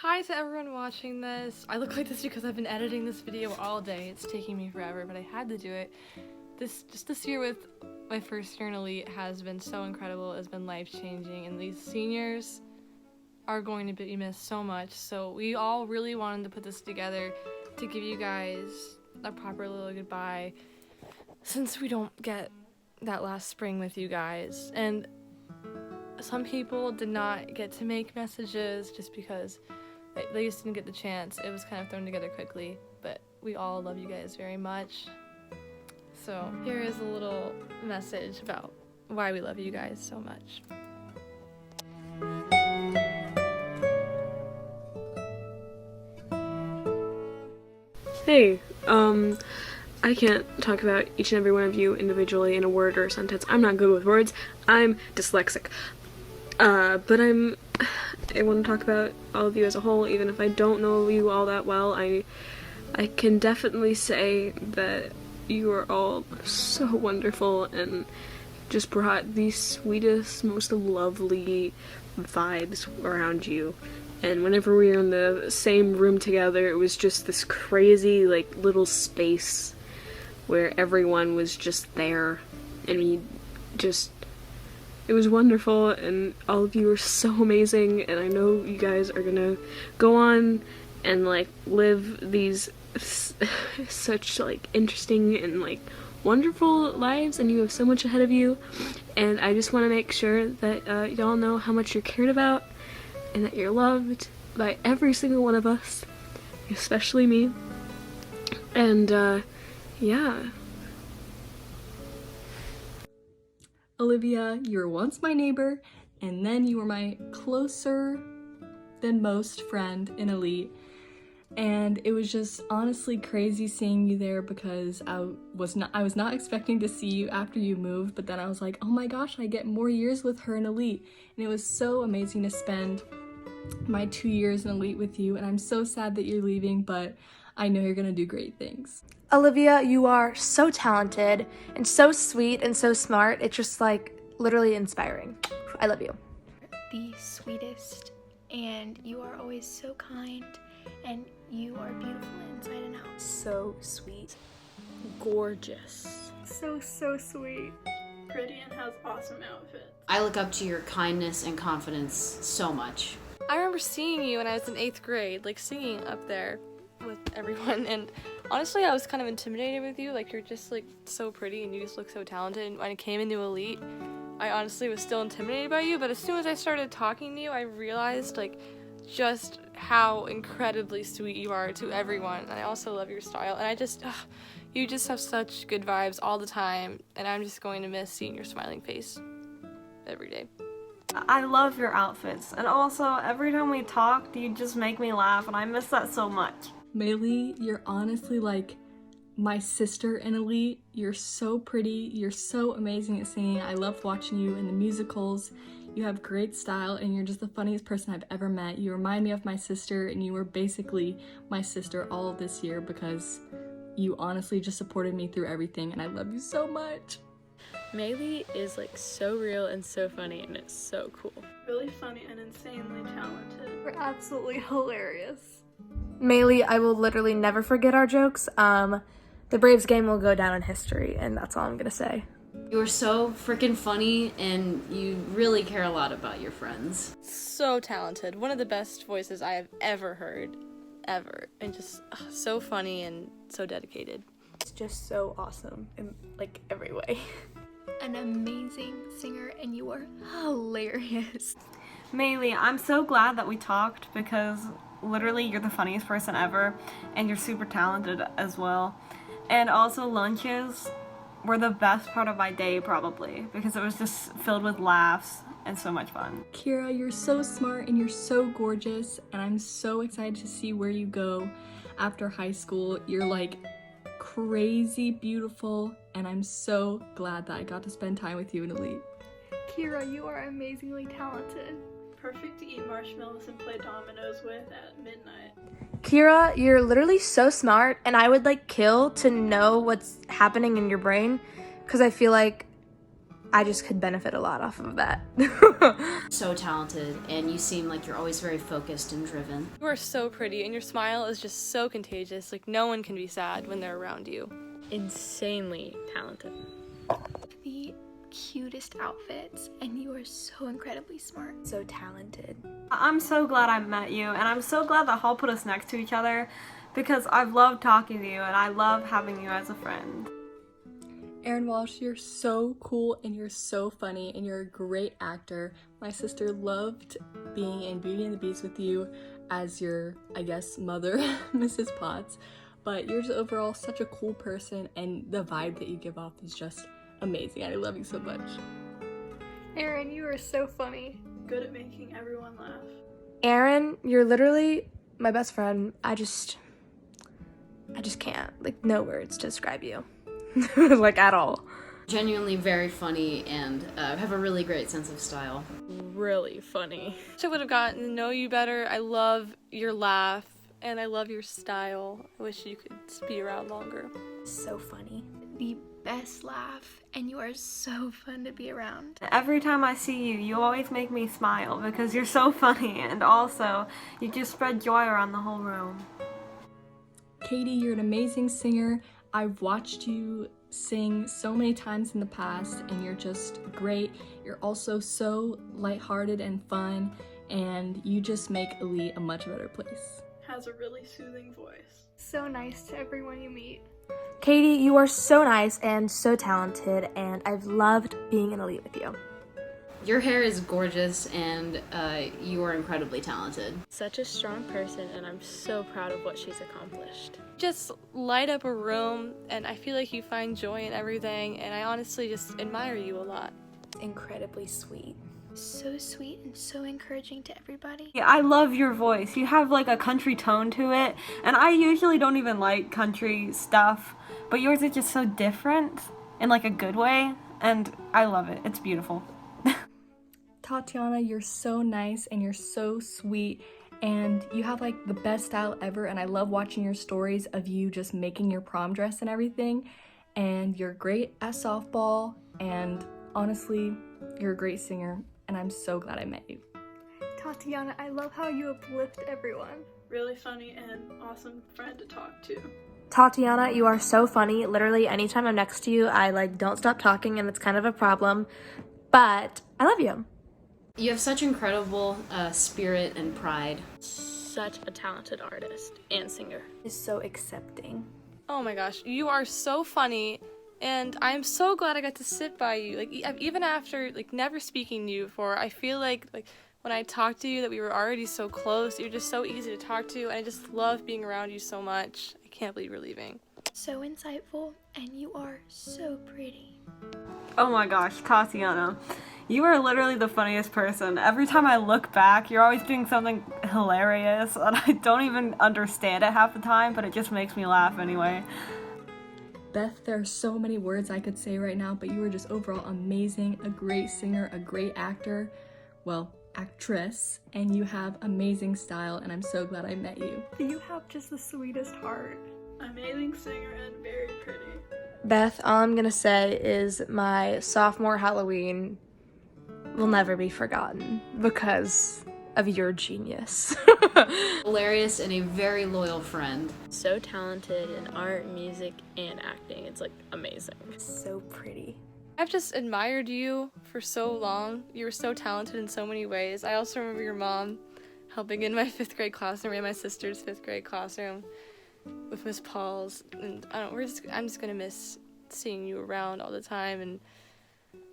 Hi to everyone watching this. I look like this because I've been editing this video all day. It's taking me forever, but I had to do it. This year with my first year in Elite has been so incredible. It's been life-changing, and these seniors are going to be missed so much. So we all really wanted to put this together to give you guys a proper little goodbye since we don't get that last spring with you guys. And some people did not get to make messages just because they just didn't get the chance. It was kind of thrown together quickly, but we all love you guys very much. So here is a little message about why we love you guys so much. Hey, I can't talk about each and every one of you individually in a word or a sentence. I'm not good with words. I'm dyslexic. But I want to talk about all of you as a whole, even if I don't know you all that well. I can definitely say that you are all so wonderful and just brought the sweetest, most lovely vibes around you. And whenever we were in the same room together, it was just this crazy, like, little space where everyone was just there, and it was wonderful, and all of you are so amazing, and I know you guys are gonna go on and, like, live these such, like, interesting and, like, wonderful lives, and you have so much ahead of you, and I just want to make sure that y'all know how much you're cared about, and that you're loved by every single one of us, especially me, and, yeah. Olivia, you were once my neighbor, and then you were my closer than most friend in Elite, and it was just honestly crazy seeing you there because I was not expecting to see you after you moved, but then I was like, oh my gosh, I get more years with her in Elite, and it was so amazing to spend my 2 years in Elite with you, and I'm so sad that you're leaving, but I know you're gonna do great things. Olivia, you are so talented and so sweet and so smart. It's just like literally inspiring. I love you. The sweetest, and you are always so kind, and you are beautiful inside and out. So sweet. Gorgeous. So sweet. Pretty and has awesome outfits. I look up to your kindness and confidence so much. I remember seeing you when I was in 8th grade, like singing up there with everyone, and honestly I was kind of intimidated with you. Like, you're just like so pretty and you just look so talented, and when I came into Elite I honestly was still intimidated by you, but as soon as I started talking to you I realized like just how incredibly sweet you are to everyone, and I also love your style, and you just have such good vibes all the time, and I'm just going to miss seeing your smiling face every day. I love your outfits, and also every time we talk, you just make me laugh, and I miss that so much. Maylee, you're honestly like my sister in Elite. You're so pretty, you're so amazing at singing. I love watching you in the musicals. You have great style, and you're just the funniest person I've ever met. You remind me of my sister, and you were basically my sister all of this year because you honestly just supported me through everything, and I love you so much. Maylee is like so real and so funny, and it's so cool. Really funny and insanely talented. We're absolutely hilarious. Maylee, I will literally never forget our jokes. The Braves game will go down in history, and that's all I'm gonna say. You are so freaking funny, and you really care a lot about your friends. So talented. One of the best voices I have ever heard, ever. And just so funny and so dedicated. It's just so awesome in like every way. An amazing singer, and you are hilarious. Maylee, I'm so glad that we talked because literally you're the funniest person ever, and you're super talented as well. And also lunches were the best part of my day probably because it was just filled with laughs and so much fun. Kira, you're so smart and you're so gorgeous, and I'm so excited to see where you go after high school. You're like crazy beautiful, and I'm so glad that I got to spend time with you in Elite. Kira, you are amazingly talented. Perfect to eat marshmallows and play dominoes with at midnight. Kira, you're literally so smart, and I would like kill to know what's happening in your brain because I feel like I just could benefit a lot off of that. So talented, and you seem like you're always very focused and driven. You are so pretty, and your smile is just so contagious. Like, no one can be sad when they're around you. Insanely talented. The cutest outfits, and you are so incredibly smart. So talented. I'm so glad I met you, and I'm so glad that Hall put us next to each other because I've loved talking to you and I love having you as a friend. Aaron Walsh, you're so cool and you're so funny and you're a great actor. My sister loved being in Beauty and the Beast with you as your, I guess, mother, Mrs. Potts. But you're just overall such a cool person and the vibe that you give off is just amazing. I love you so much. Aaron, you are so funny. Good at making everyone laugh. Aaron, you're literally my best friend. I just can't. Like, no words to describe you. Like, at all. Genuinely very funny and have a really great sense of style. Really funny. I would have gotten to know you better. I love your laugh, and I love your style. I wish you could be around longer. So funny. The best laugh, and you are so fun to be around. Every time I see you, you always make me smile because you're so funny, and also you just spread joy around the whole room. Katie, you're an amazing singer. I've watched you sing so many times in the past and you're just great. You're also so lighthearted and fun and you just make Elite a much better place. Has a really soothing voice. So nice to everyone you meet. Katie, you are so nice and so talented, and I've loved being in Elite with you. Your hair is gorgeous, and you are incredibly talented. Such a strong person, and I'm so proud of what she's accomplished. Just light up a room, and I feel like you find joy in everything, and I honestly just admire you a lot. Incredibly sweet. So sweet and so encouraging to everybody. Yeah, I love your voice. You have like a country tone to it, and I usually don't even like country stuff, but yours is just so different in like a good way, and I love it. It's beautiful. Tatiana, you're so nice and you're so sweet and you have like the best style ever and I love watching your stories of you just making your prom dress and everything, and you're great at softball and honestly, you're a great singer and I'm so glad I met you. Tatiana, I love how you uplift everyone. Really funny and awesome friend to talk to. Tatiana, you are so funny. Literally, anytime I'm next to you, I don't stop talking and it's kind of a problem, but I love you. You have such incredible spirit and pride. Such a talented artist and singer. Is so accepting. Oh my gosh, you are so funny, and I'm so glad I got to sit by you. Like, even after never speaking to you before, I feel like when I talked to you that we were already so close. You're just so easy to talk to, and I just love being around you so much. I can't believe you're leaving. So insightful, and you are so pretty. Oh my gosh, Tatiana. You are literally the funniest person. Every time I look back, you're always doing something hilarious, and I don't even understand it half the time, but it just makes me laugh anyway. Beth, there are so many words I could say right now, but you were just overall amazing, a great singer, a great actor, well, actress, and you have amazing style, and I'm so glad I met you. You have just the sweetest heart. Amazing singer and very pretty. Beth, all I'm gonna say is my sophomore Halloween will never be forgotten because of your genius. Hilarious and a very loyal friend. So talented in art, music, and acting. It's amazing. So pretty. I've just admired you for so long. You were so talented in so many ways. I also remember your mom helping in my 5th grade classroom and my sister's 5th grade classroom with Miss Paul's, and I'm just gonna miss seeing you around all the time and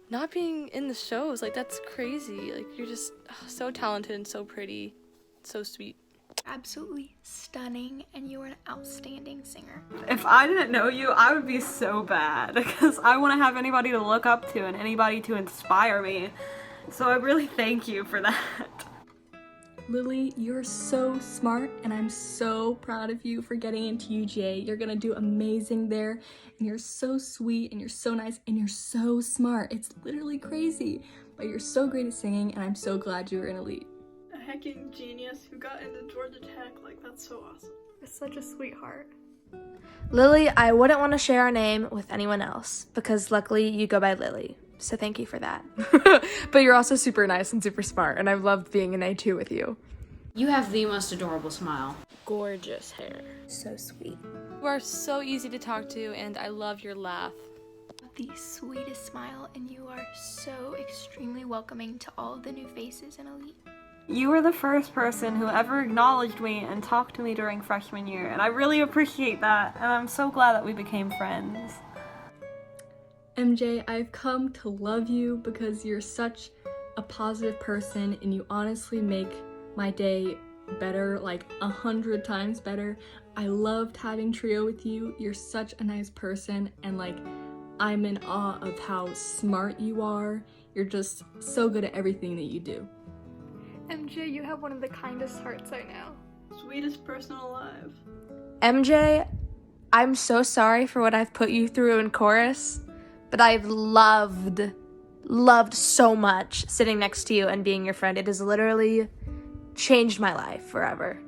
not being in the shows. That's crazy. You're just so talented and so pretty, so sweet. Absolutely stunning, and you are an outstanding singer. If I didn't know you, I would be so bad because I want to have anybody to look up to and anybody to inspire me. So I really thank you for that. Lily, you're so smart and I'm so proud of you for getting into UGA. You're gonna do amazing there and you're so sweet and you're so nice and you're so smart. It's literally crazy, but you're so great at singing and I'm so glad you were in Elite. A hecking genius who got into Georgia Tech, that's so awesome. It's such a sweetheart. Lily, I wouldn't want to share our name with anyone else because luckily you go by Lily. So thank you for that. But you're also super nice and super smart, and I've loved being in A2 with you. You have the most adorable smile. Gorgeous hair. So sweet. You are so easy to talk to, and I love your laugh. The sweetest smile, and you are so extremely welcoming to all the new faces in Elite. You were the first person who ever acknowledged me and talked to me during freshman year, and I really appreciate that, and I'm so glad that we became friends. MJ, I've come to love you because you're such a positive person and you honestly make my day better, like 100 times better. I loved having trio with you. You're such a nice person, and like I'm in awe of how smart you are. You're just so good at everything that you do. MJ, you have one of the kindest hearts I know. Sweetest person alive. MJ, I'm so sorry for what I've put you through in chorus, but I've loved so much sitting next to you and being your friend. It has literally changed my life forever.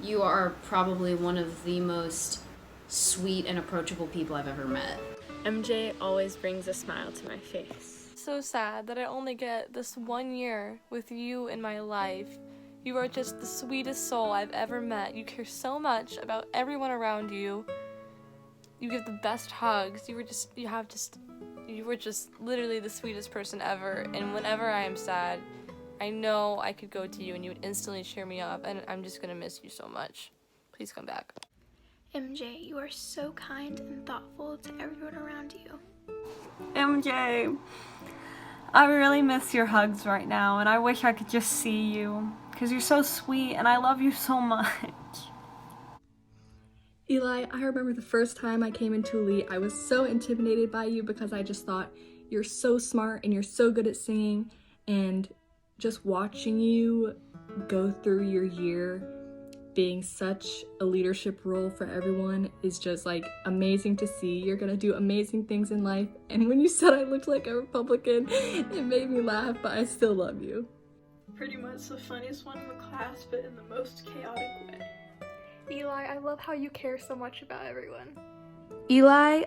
You are probably one of the most sweet and approachable people I've ever met. MJ always brings a smile to my face. So sad that I only get this 1 year with you in my life. You are just the sweetest soul I've ever met. You care so much about everyone around you. You give the best hugs. You were just literally the sweetest person ever. And whenever I am sad, I know I could go to you and you would instantly cheer me up, and I'm just gonna miss you so much. Please come back. MJ, you are so kind and thoughtful to everyone around you. MJ, I really miss your hugs right now, and I wish I could just see you, because you're so sweet, and I love you so much. Eli, I remember the first time I came into Elite, I was so intimidated by you because I just thought you're so smart and you're so good at singing, and just watching you go through your year being such a leadership role for everyone is just like amazing to see. You're gonna do amazing things in life, and when you said I looked like a Republican, it made me laugh, but I still love you. Pretty much the funniest one in the class, but in the most chaotic way. Eli, I love how you care so much about everyone. Eli,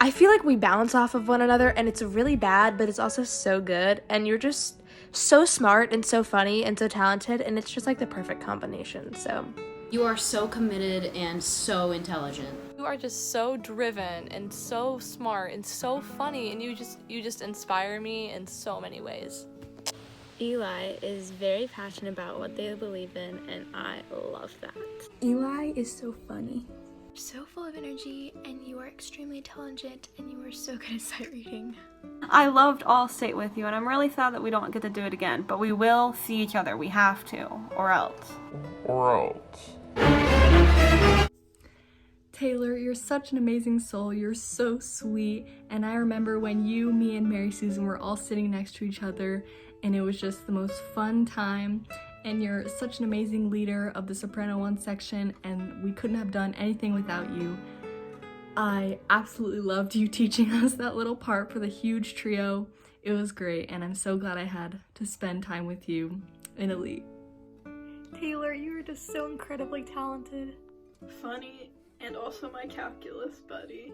I feel like we bounce off of one another, and it's really bad, but it's also so good, and you're just so smart and so funny and so talented, and it's just like the perfect combination. So You are so committed and so intelligent. You are just so driven and so smart and so funny, and you just inspire me in so many ways. Eli is very passionate about what they believe in, and I love that. Eli is so funny. So full of energy, and you are extremely intelligent, and you are so good at sight reading. I loved All State with you, and I'm really sad that we don't get to do it again, but we will see each other. We have to, or else. Taylor, you're such an amazing soul. You're so sweet. And I remember when you, me, and Mary Susan were all sitting next to each other, and it was just the most fun time. And you're such an amazing leader of the Soprano 1 section, and we couldn't have done anything without you. I absolutely loved you teaching us that little part for the huge trio. It was great, and I'm so glad I had to spend time with you in Elite. Taylor, you are just so incredibly talented. Funny, and also my calculus buddy.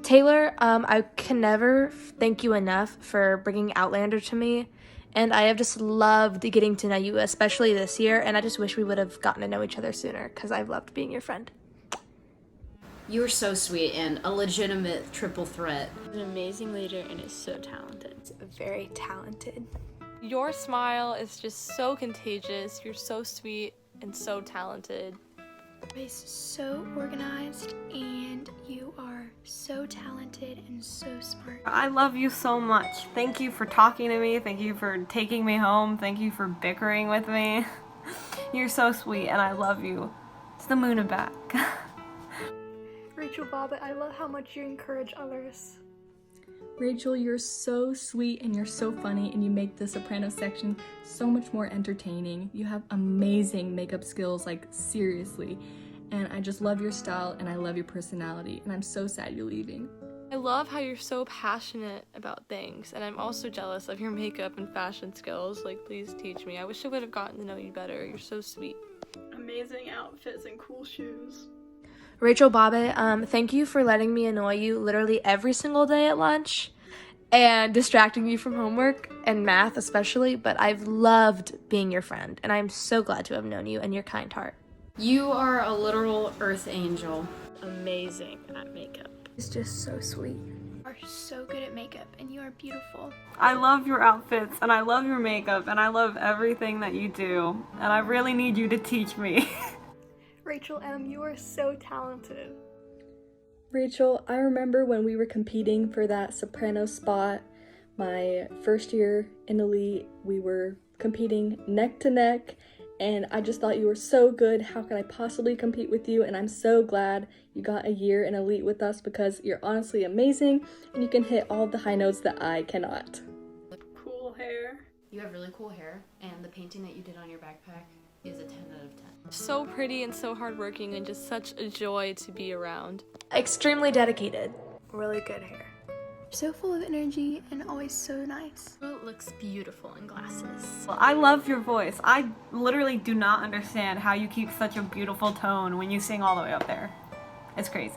Taylor, I can never thank you enough for bringing Outlander to me. And I have just loved getting to know you, especially this year, and I just wish we would have gotten to know each other sooner, because I've loved being your friend. You are so sweet and a legitimate triple threat. He's an amazing leader and is so talented. Very talented. Your smile is just so contagious. You're so sweet and so talented. Always so organized, and you are so talented and so smart. I love you so much. Thank you for talking to me. Thank you for taking me home. Thank you for bickering with me. You're so sweet, and I love you. It's the moon and back. Rachel Bobbitt, I love how much you encourage others. Rachel, you're so sweet and you're so funny, and you make the soprano section so much more entertaining. You have amazing makeup skills, like seriously. And I just love your style, and I love your personality, and I'm so sad you're leaving. I love how you're so passionate about things, and I'm also jealous of your makeup and fashion skills. Like, please teach me. I wish I would have gotten to know you better. You're so sweet. Amazing outfits and cool shoes. Rachel Bobbitt, thank you for letting me annoy you literally every single day at lunch and distracting you from homework and math especially, but I've loved being your friend, and I'm so glad to have known you and your kind heart. You are a literal earth angel. Amazing at makeup. It's just so sweet. You are so good at makeup and you are beautiful. I love your outfits, and I love your makeup, and I love everything that you do, and I really need you to teach me. Rachel M., you are so talented. Rachel, I remember when we were competing for that soprano spot my first year in Elite. We were competing neck to neck, and I just thought you were so good. How could I possibly compete with you? And I'm so glad you got a year in Elite with us, because you're honestly amazing and you can hit all of the high notes that I cannot. Cool hair. You have really cool hair, and the painting that you did on your backpack is a 10 out of 10. So pretty and so hardworking and just such a joy to be around. Extremely dedicated. Really good hair. So full of energy and always so nice. It looks beautiful in glasses. Well, I love your voice. I literally do not understand how you keep such a beautiful tone when you sing all the way up there. It's crazy.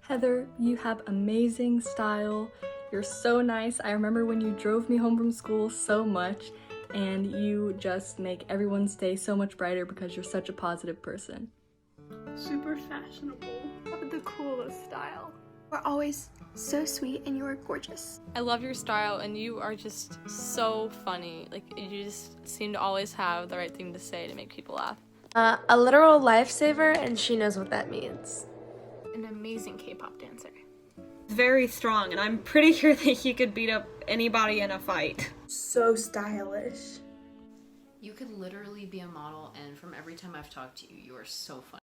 Heather, you have amazing style. You're so nice. I remember when you drove me home from school so much, and you just make everyone's day so much brighter because you're such a positive person. Super fashionable. Have the coolest style. You are always so sweet and you are gorgeous. I love your style, and you are just so funny. Like, you just seem to always have the right thing to say to make people laugh. A literal lifesaver, and she knows what that means. An amazing K-pop dancer. Very strong, and I'm pretty sure that he could beat up anybody in a fight. So stylish. You could literally be a model, and from every time I've talked to you, you are so funny.